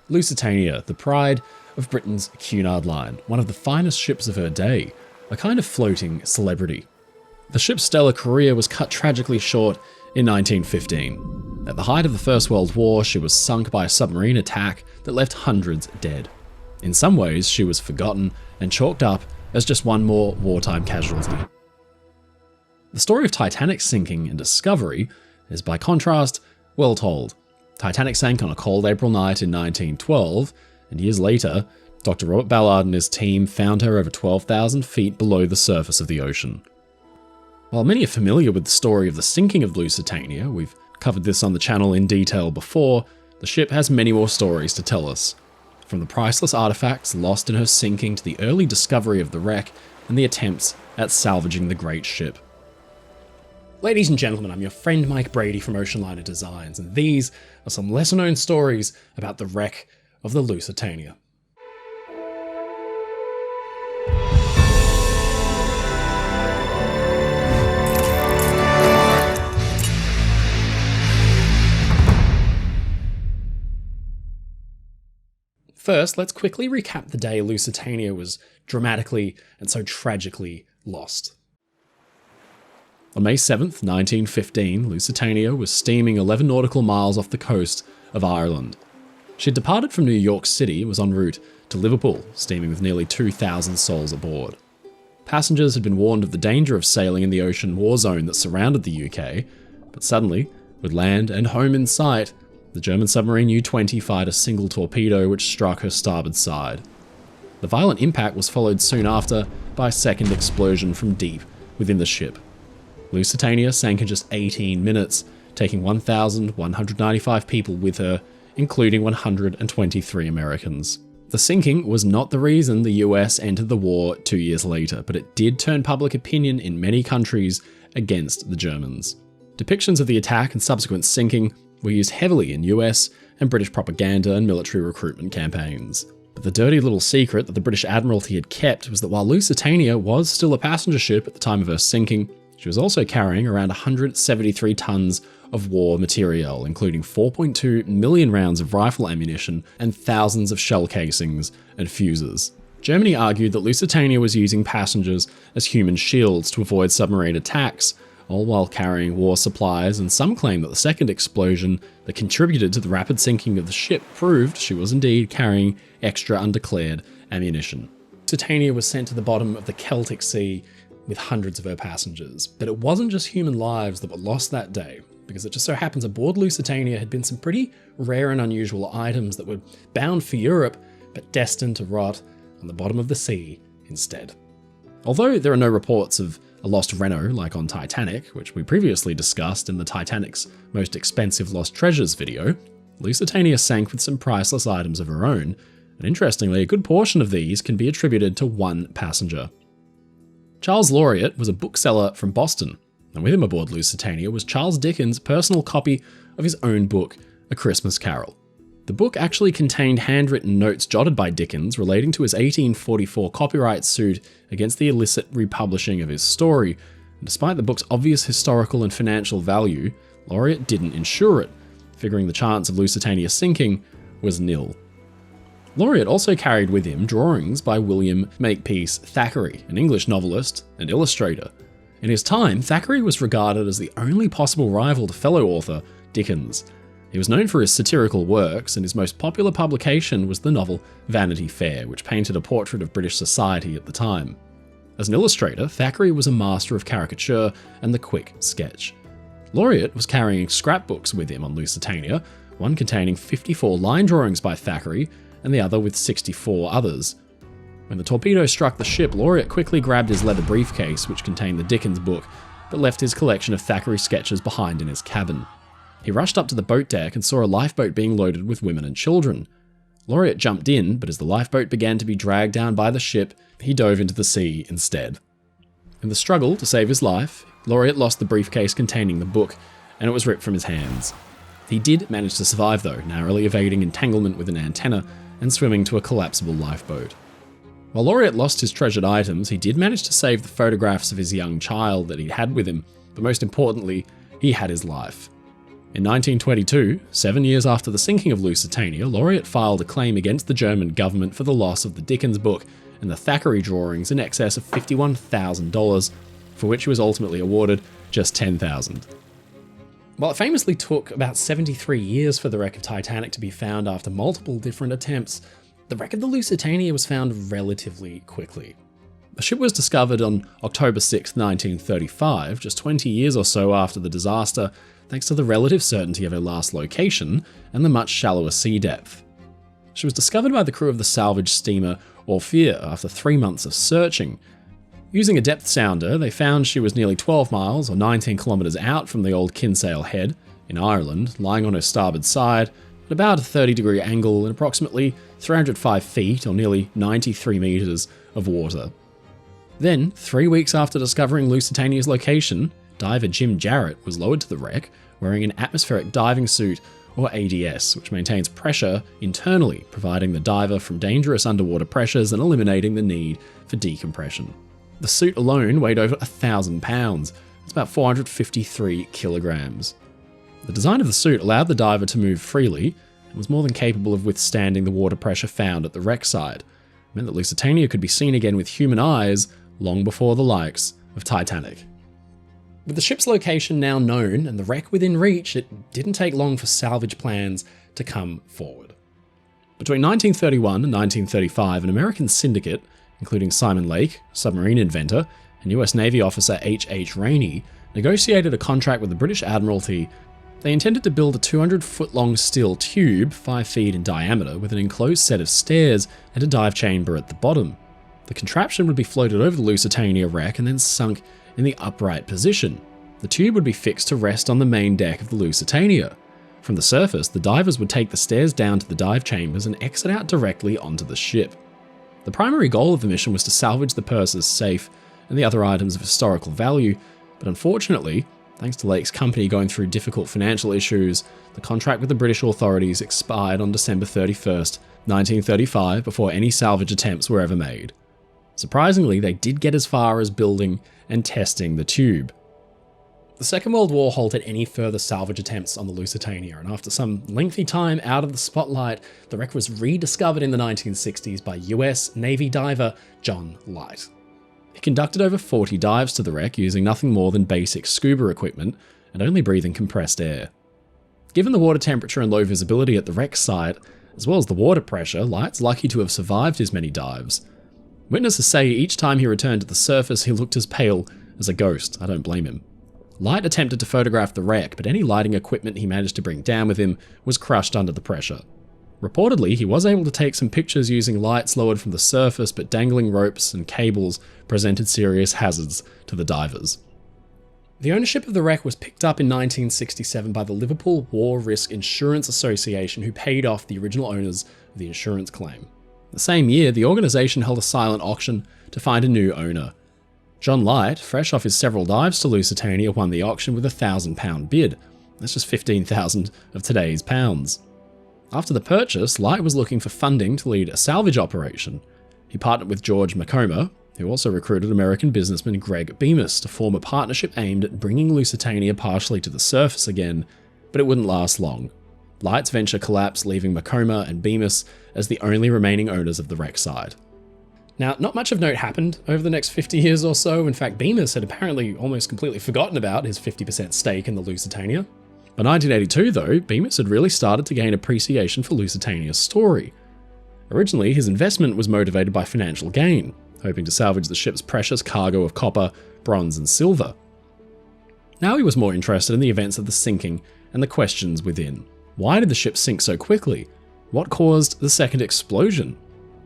Lusitania, the pride of Britain's Cunard Line, one of the finest ships of her day, a kind of floating celebrity. The ship's stellar career was cut tragically short in 1915. At the height of the First World War, she was sunk by a submarine attack that left hundreds dead. In some ways, she was forgotten and chalked up as just one more wartime casualty. The story of Titanic's sinking and discovery is, by contrast, well told. Titanic sank on a cold April night in 1912, and years later, Dr. Robert Ballard and his team found her over 12,000 feet below the surface of the ocean. While many are familiar with the story of the sinking of Lusitania, we've covered this on the channel in detail before, the ship has many more stories to tell us. From the priceless artifacts lost in her sinking to the early discovery of the wreck and the attempts at salvaging the great ship. Ladies and gentlemen, I'm your friend Mike Brady from Oceanliner Designs, and these are some lesser-known stories about the wreck of the Lusitania. First, let's quickly recap the day Lusitania was dramatically and so tragically lost. On May 7th, 1915, Lusitania was steaming 11 nautical miles off the coast of Ireland. She had departed from New York City and was en route to Liverpool, steaming with nearly 2,000 souls aboard. Passengers had been warned of the danger of sailing in the ocean war zone that surrounded the UK, but suddenly, with land and home in sight, the German submarine U-20 fired a single torpedo which struck her starboard side. The violent impact was followed soon after by a second explosion from deep within the ship. Lusitania sank in just 18 minutes, taking 1,195 people with her, including 123 Americans. The sinking was not the reason the US entered the war 2 years later, but it did turn public opinion in many countries against the Germans. Depictions of the attack and subsequent sinking were used heavily in US and British propaganda and military recruitment campaigns. But the dirty little secret that the British Admiralty had kept was that while Lusitania was still a passenger ship at the time of her sinking, she was also carrying around 173 tons of war material, including 4.2 million rounds of rifle ammunition and thousands of shell casings and fuses. Germany argued that Lusitania was using passengers as human shields to avoid submarine attacks, all while carrying war supplies, and some claim that the second explosion that contributed to the rapid sinking of the ship proved she was indeed carrying extra undeclared ammunition. Lusitania was sent to the bottom of the Celtic Sea with hundreds of her passengers. But it wasn't just human lives that were lost that day, because it just so happens aboard Lusitania had been some pretty rare and unusual items that were bound for Europe, but destined to rot on the bottom of the sea instead. Although there are no reports of a lost Renault like on Titanic, which we previously discussed in the Titanic's most expensive lost treasures video, Lusitania sank with some priceless items of her own, and interestingly, a good portion of these can be attributed to one passenger. Charles Laureate was a bookseller from Boston, and with him aboard Lusitania was Charles Dickens' personal copy of his own book, A Christmas Carol. The book actually contained handwritten notes jotted by Dickens relating to his 1844 copyright suit against the illicit republishing of his story, and despite the book's obvious historical and financial value, Laureate didn't insure it, figuring the chance of Lusitania sinking was nil. Laureate also carried with him drawings by William Makepeace Thackeray, an English novelist and illustrator. In his time, Thackeray was regarded as the only possible rival to fellow author Dickens. He was known for his satirical works, and his most popular publication was the novel Vanity Fair, which painted a portrait of British society at the time. As an illustrator, Thackeray was a master of caricature and the quick sketch. Laureate was carrying scrapbooks with him on Lusitania, one containing 54 line drawings by Thackeray, and the other with 64 others. When the torpedo struck the ship, Laureate quickly grabbed his leather briefcase, which contained the Dickens book, but left his collection of Thackeray sketches behind in his cabin. He rushed up to the boat deck and saw a lifeboat being loaded with women and children. Laureate jumped in, but as the lifeboat began to be dragged down by the ship, he dove into the sea instead. In the struggle to save his life, Laureate lost the briefcase containing the book, and it was ripped from his hands. He did manage to survive though, narrowly evading entanglement with an antenna and swimming to a collapsible lifeboat. While Laureate lost his treasured items, he did manage to save the photographs of his young child that he had with him, but most importantly, he had his life. In 1922, 7 years after the sinking of Lusitania, Laureate filed a claim against the German government for the loss of the Dickens book and the Thackeray drawings in excess of $51,000, for which he was ultimately awarded just $10,000. While it famously took about 73 years for the wreck of Titanic to be found after multiple different attempts, the wreck of the Lusitania was found relatively quickly. The ship was discovered on October 6, 1935, just 20 years or so after the disaster, thanks to the relative certainty of her last location and the much shallower sea depth. She was discovered by the crew of the salvage steamer Orfeo after 3 months of searching. Using a depth sounder, they found she was nearly 12 miles or 19 kilometres out from the old Kinsale Head in Ireland, lying on her starboard side at about a 30-degree angle in approximately 305 feet or nearly 93 metres of water. Then, 3 weeks after discovering Lusitania's location, diver Jim Jarrett was lowered to the wreck wearing an atmospheric diving suit, or ADS, which maintains pressure internally, providing the diver from dangerous underwater pressures and eliminating the need for decompression. The suit alone weighed over 1,000 pounds. That's about 453 kilograms. The design of the suit allowed the diver to move freely and was more than capable of withstanding the water pressure found at the wreck site. It meant that Lusitania could be seen again with human eyes long before the likes of Titanic. With the ship's location now known and the wreck within reach, it didn't take long for salvage plans to come forward. Between 1931 and 1935, an American syndicate, including Simon Lake, submarine inventor, and US Navy officer H.H. Rainey, negotiated a contract with the British Admiralty. They intended to build a 200-foot-long steel tube, 5 feet in diameter, with an enclosed set of stairs and a dive chamber at the bottom. The contraption would be floated over the Lusitania wreck and then sunk in the upright position. The tube would be fixed to rest on the main deck of the Lusitania. From the surface, the divers would take the stairs down to the dive chambers and exit out directly onto the ship. The primary goal of the mission was to salvage the purses, safe, and the other items of historical value, but unfortunately, thanks to Lake's company going through difficult financial issues, the contract with the British authorities expired on December 31st, 1935, before any salvage attempts were ever made. Surprisingly, they did get as far as building and testing the tube. The Second World War halted any further salvage attempts on the Lusitania, and after some lengthy time out of the spotlight, the wreck was rediscovered in the 1960s by US Navy diver John Light. He conducted over 40 dives to the wreck using nothing more than basic scuba equipment and only breathing compressed air. Given the water temperature and low visibility at the wreck site, as well as the water pressure, Light's lucky to have survived his many dives. Witnesses say each time he returned to the surface, he looked as pale as a ghost. I don't blame him. Light attempted to photograph the wreck, but any lighting equipment he managed to bring down with him was crushed under the pressure. Reportedly, he was able to take some pictures using lights lowered from the surface, but dangling ropes and cables presented serious hazards to the divers. The ownership of the wreck was picked up in 1967 by the Liverpool War Risk Insurance Association, who paid off the original owners of the insurance claim. The same year, the organisation held a silent auction to find a new owner. John Light, fresh off his several dives to Lusitania, won the auction with a £1,000 bid. That's just 15,000 of today's pounds. After the purchase, Light was looking for funding to lead a salvage operation. He partnered with George McComber, who also recruited American businessman Greg Bemis to form a partnership aimed at bringing Lusitania partially to the surface again, but it wouldn't last long. Light's venture collapsed, leaving McComber and Bemis as the only remaining owners of the wreck site. Now, not much of note happened over the next 50 years or so. In fact, Bemis had apparently almost completely forgotten about his 50% stake in the Lusitania. By 1982, though, Bemis had really started to gain appreciation for Lusitania's story. Originally, his investment was motivated by financial gain, hoping to salvage the ship's precious cargo of copper, bronze, and silver. Now he was more interested in the events of the sinking and the questions within. Why did the ship sink so quickly? What caused the second explosion?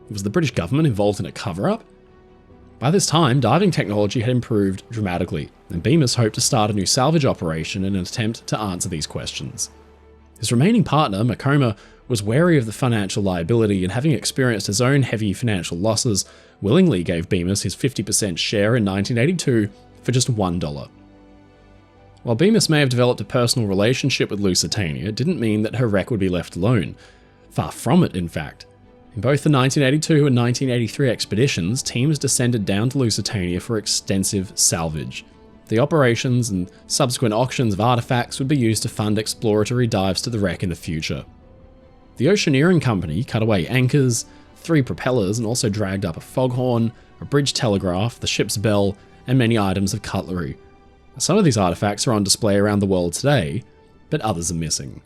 Was the British government involved in a cover-up? By this time, diving technology had improved dramatically, and Bemis hoped to start a new salvage operation in an attempt to answer these questions. His remaining partner, McComber, was wary of the financial liability, and having experienced his own heavy financial losses, willingly gave Bemis his 50% share in 1982 for just $1. While Bemis may have developed a personal relationship with Lusitania, it didn't mean that her wreck would be left alone. Far from it, in fact. In both the 1982 and 1983 expeditions, teams descended down to Lusitania for extensive salvage. The operations and subsequent auctions of artifacts would be used to fund exploratory dives to the wreck in the future. The Oceanliner Company cut away anchors, 3 propellers, and also dragged up a foghorn, a bridge telegraph, the ship's bell, and many items of cutlery. Some of these artifacts are on display around the world today, but others are missing.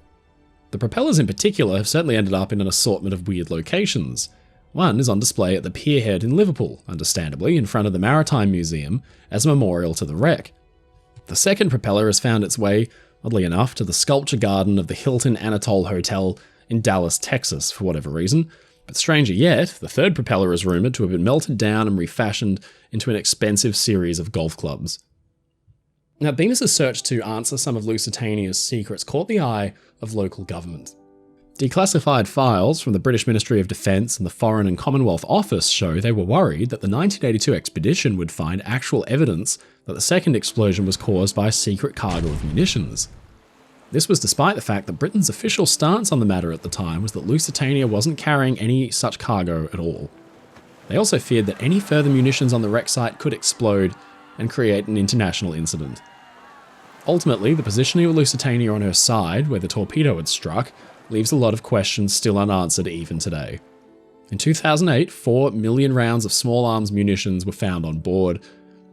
The propellers in particular have certainly ended up in an assortment of weird locations. One is on display at the Pierhead in Liverpool, understandably, in front of the Maritime Museum, as a memorial to the wreck. The second propeller has found its way, oddly enough, to the sculpture garden of the Hilton Anatole Hotel in Dallas, Texas, for whatever reason. But stranger yet, the third propeller is rumoured to have been melted down and refashioned into an expensive series of golf clubs. Now, Bemis's search to answer some of Lusitania's secrets caught the eye of local government. Declassified files from the British Ministry of Defence and the Foreign and Commonwealth Office show they were worried that the 1982 expedition would find actual evidence that the second explosion was caused by a secret cargo of munitions. This was despite the fact that Britain's official stance on the matter at the time was that Lusitania wasn't carrying any such cargo at all. They also feared that any further munitions on the wreck site could explode and create an international incident. Ultimately, the positioning of Lusitania on her side, where the torpedo had struck, leaves a lot of questions still unanswered even today. In 2008, 4 million rounds of small arms munitions were found on board,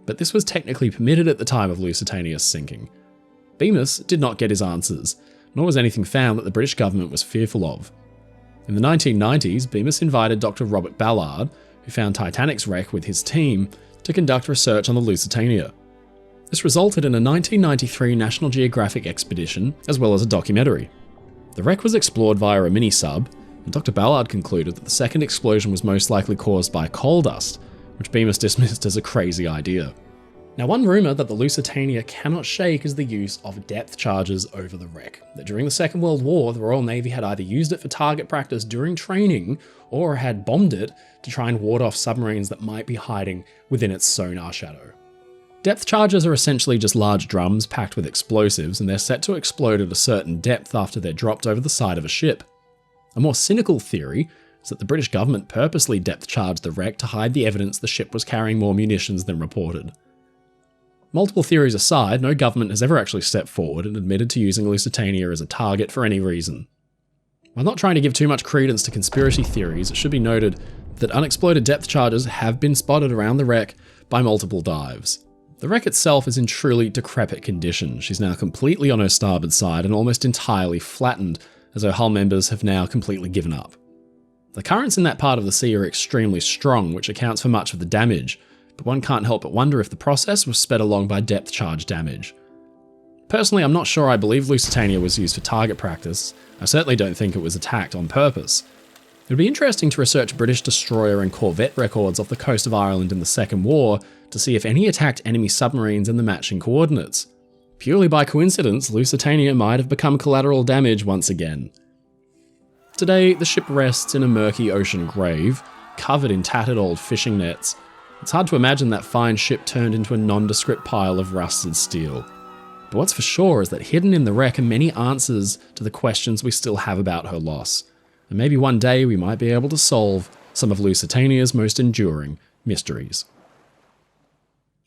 but this was technically permitted at the time of Lusitania's sinking. Bemis did not get his answers, nor was anything found that the British government was fearful of. In the 1990s, Bemis invited Dr. Robert Ballard, who found Titanic's wreck with his team, to conduct research on the Lusitania. This resulted in a 1993 National Geographic expedition, as well as a documentary. The wreck was explored via a mini-sub, and Dr. Ballard concluded that the second explosion was most likely caused by coal dust, which Bemis dismissed as a crazy idea. Now, one rumour that the Lusitania cannot shake is the use of depth charges over the wreck. That during the Second World War, the Royal Navy had either used it for target practice during training, or had bombed it to try and ward off submarines that might be hiding within its sonar shadow. Depth charges are essentially just large drums packed with explosives, and they're set to explode at a certain depth after they're dropped over the side of a ship. A more cynical theory is that the British government purposely depth charged the wreck to hide the evidence the ship was carrying more munitions than reported. Multiple theories aside, no government has ever actually stepped forward and admitted to using Lusitania as a target for any reason. While not trying to give too much credence to conspiracy theories, it should be noted that unexploded depth charges have been spotted around the wreck by multiple dives. The wreck itself is in truly decrepit condition. She's now completely on her starboard side and almost entirely flattened, as her hull members have now completely given up. The currents in that part of the sea are extremely strong, which accounts for much of the damage, but one can't help but wonder if the process was sped along by depth charge damage. Personally, I'm not sure I believe Lusitania was used for target practice. I certainly don't think it was attacked on purpose. It would be interesting to research British destroyer and corvette records off the coast of Ireland in the Second War to see if any attacked enemy submarines in the matching coordinates. Purely by coincidence, Lusitania might have become collateral damage once again. Today, the ship rests in a murky ocean grave, covered in tattered old fishing nets. It's hard to imagine that fine ship turned into a nondescript pile of rusted steel. But what's for sure is that hidden in the wreck are many answers to the questions we still have about her loss. And maybe one day we might be able to solve some of Lusitania's most enduring mysteries.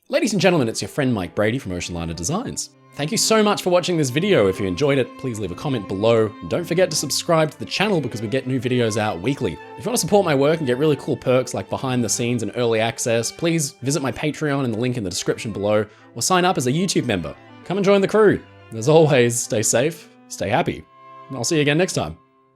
Ladies and gentlemen, it's your friend Mike Brady from Oceanliner Designs. Thank you so much for watching this video. If you enjoyed it, please leave a comment below. And don't forget to subscribe to the channel because we get new videos out weekly. If you want to support my work and get really cool perks like behind the scenes and early access, please visit my Patreon in the link in the description below, or sign up as a YouTube member. Come and join the crew. And as always, stay safe, stay happy, and I'll see you again next time.